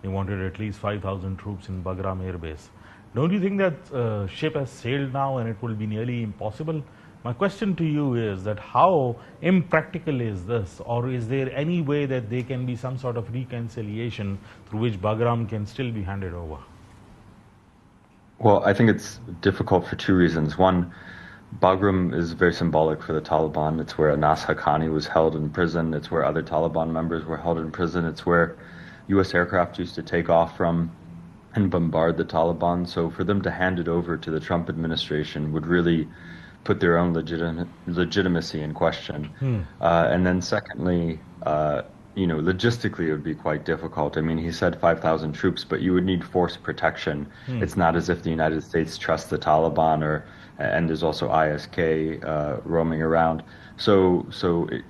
They wanted at least 5,000 troops in Bagram Airbase. Don't you think that ship has sailed now and it will be nearly impossible? My question to you is that how impractical is this, or is there any way that there can be some sort of reconciliation through which Bagram can still be handed over? Well, I think it's difficult for two reasons. One, Bagram is very symbolic for the Taliban. It's where Anas Haqqani was held in prison. It's where other Taliban members were held in prison. It's where U.S. aircraft used to take off from and bombard the Taliban. So for them to hand it over to the Trump administration would really put their own legitimacy in question. And then secondly, logistically it would be quite difficult. I mean, he said 5,000 troops, but you would need force protection. It's not as if the United States trusts the Taliban, and there's also ISK roaming around. So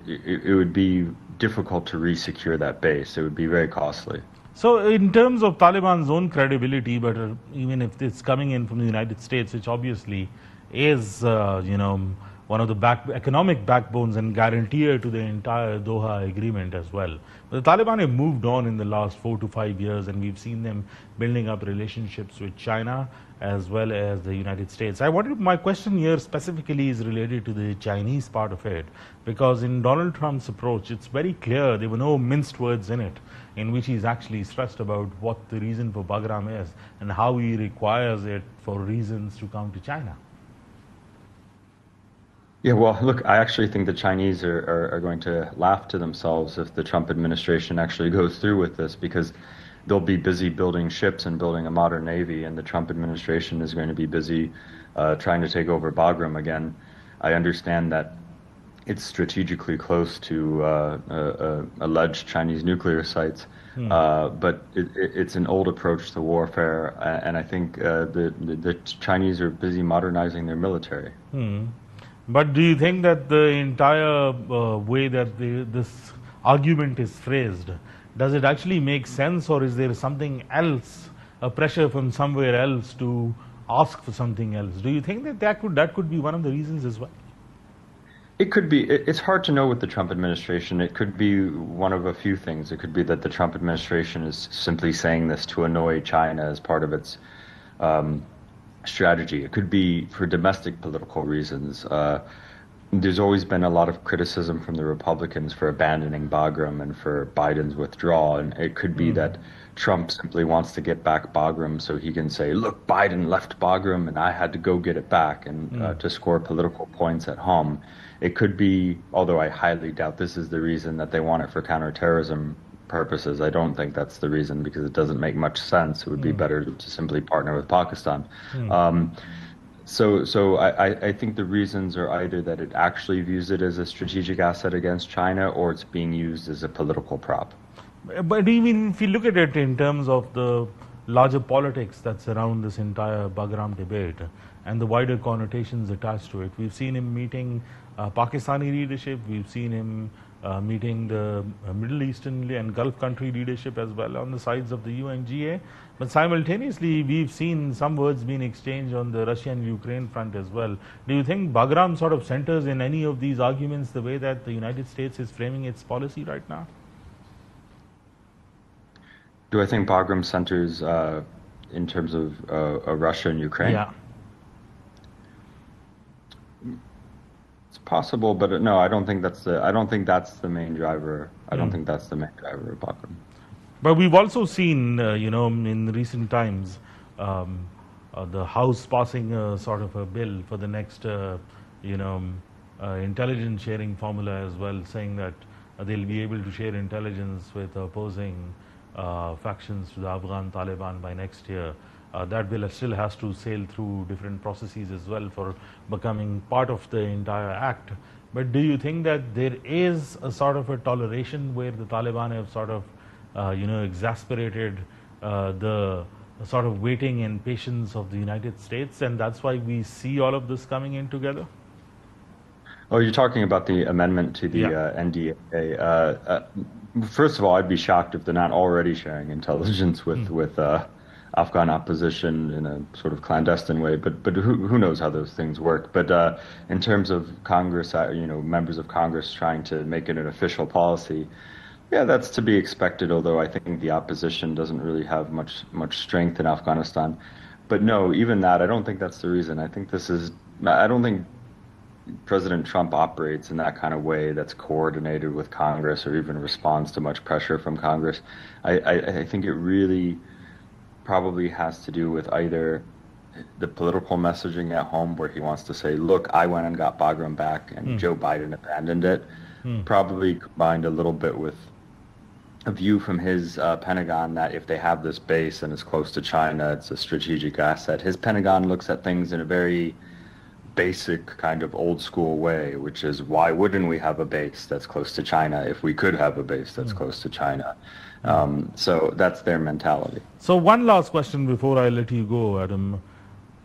it would be difficult to re-secure that base. It would be very costly. So in terms of Taliban's own credibility, but even if it's coming in from the United States, which obviously is, one of the economic backbones and guarantor to the entire Doha agreement as well. But the Taliban have moved on in the last 4 to 5 years, and we've seen them building up relationships with China as well as the United States. My question here specifically is related to the Chinese part of it, because in Donald Trump's approach, it's very clear there were no minced words in it, in which he's actually stressed about what the reason for Bagram is and how he requires it for reasons to come to China. Yeah, well, look, I actually think the Chinese are going to laugh to themselves if the Trump administration actually goes through with this, because they'll be busy building ships and building a modern navy, and the Trump administration is going to be busy trying to take over Bagram again. I understand that it's strategically close to alleged Chinese nuclear sites, but it's an old approach to warfare, and I think the Chinese are busy modernizing their military. But do you think that the entire way that this argument is phrased, does it actually make sense, or is there something else, a pressure from somewhere else to ask for something else? Do you think that that could be one of the reasons as well? It could be. It's hard to know with the Trump administration. It could be one of a few things. It could be that the Trump administration is simply saying this to annoy China as part of its strategy. It could be for domestic political reasons. There's always been a lot of criticism from the Republicans for abandoning Bagram and for Biden's withdrawal, and it could be that Trump simply wants to get back Bagram so he can say, look, Biden left Bagram and I had to go get it back, and to score political points at home. It could be, although I highly doubt this is the reason, that they want it for counterterrorism purposes. I don't think that's the reason, because it doesn't make much sense. It would be better to simply partner with Pakistan. So I think the reasons are either that it actually views it as a strategic asset against China, or it's being used as a political prop. But even if you look at it in terms of the larger politics that surround this entire Bagram debate and the wider connotations attached to it, we've seen him meeting Pakistani leadership, we've seen him meeting the Middle Eastern and Gulf country leadership as well on the sides of the UNGA. But simultaneously, we've seen some words being exchanged on the Russian-Ukraine front as well. Do you think Bagram sort of centers in any of these arguments the way that the United States is framing its policy right now? Do I think Bagram centers in terms of Russia and Ukraine? Yeah. It's possible, but no, I don't think that's the main driver. I don't think that's the main driver of Bagram. But we've also seen, in recent times, the House passing a sort of a bill for the next, intelligence sharing formula as well, saying that they'll be able to share intelligence with opposing factions to the Afghan Taliban by next year. That bill still has to sail through different processes as well for becoming part of the entire act. But do you think that there is a sort of a toleration where the Taliban have sort of, exasperated the sort of waiting and patience of the United States, and that's why we see all of this coming in together? Oh, you're talking about the amendment to the NDA. First of all, I'd be shocked if they're not already sharing intelligence with Afghan opposition in a sort of clandestine way. But who knows how those things work? But in terms of Congress, members of Congress trying to make it an official policy, Yeah, that's to be expected, although I think the opposition doesn't really have much strength in Afghanistan. But no, even that, I don't think that's the reason. I don't think President Trump operates in that kind of way that's coordinated with Congress or even responds to much pressure from Congress. I think it really probably has to do with either the political messaging at home where he wants to say, look, I went and got Bagram back and Hmm. Joe Biden abandoned it, Hmm. probably combined a little bit with a view from his Pentagon that if they have this base and it's close to China, it's a strategic asset. His Pentagon looks at things in a very basic kind of old school way, which is why wouldn't we have a base that's close to China if we could have a base that's Hmm. close to China? So that's their mentality. So one last question before I let you go, Adam.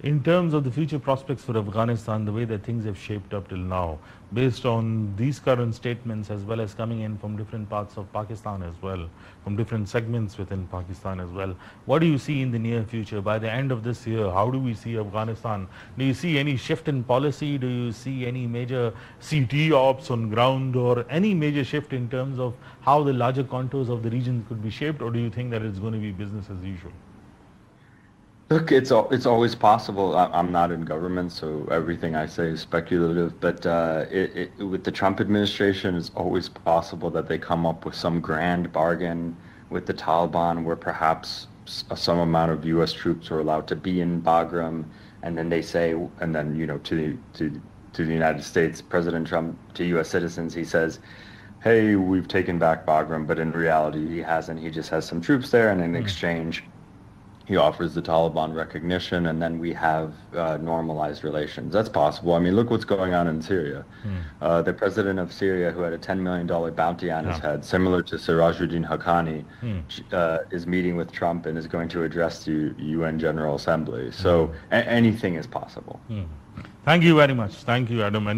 In terms of the future prospects for Afghanistan, the way that things have shaped up till now, based on these current statements as well as coming in from different parts of Pakistan as well, from different segments within Pakistan as well, what do you see in the near future? By the end of this year, how do we see Afghanistan? Do you see any shift in policy? Do you see any major CT ops on ground or any major shift in terms of how the larger contours of the region could be shaped, or do you think that it's going to be business as usual? Look, it's always possible. I'm not in government, so everything I say is speculative. But with the Trump administration, it's always possible that they come up with some grand bargain with the Taliban, where perhaps some amount of U.S. troops are allowed to be in Bagram, and then they say, and then to the United States, President Trump to U.S. citizens, he says, "Hey, we've taken back Bagram," but in reality, he hasn't. He just has some troops there, and in Hmm. exchange he offers the Taliban recognition, and then we have normalized relations. That's possible. I mean, look what's going on in Syria. Hmm. The president of Syria, who had a $10 million bounty on his Yeah. head, similar to Sirajuddin Haqqani, Hmm. is meeting with Trump and is going to address the UN General Assembly. So anything is possible. Hmm. Thank you very much. Thank you, Adam.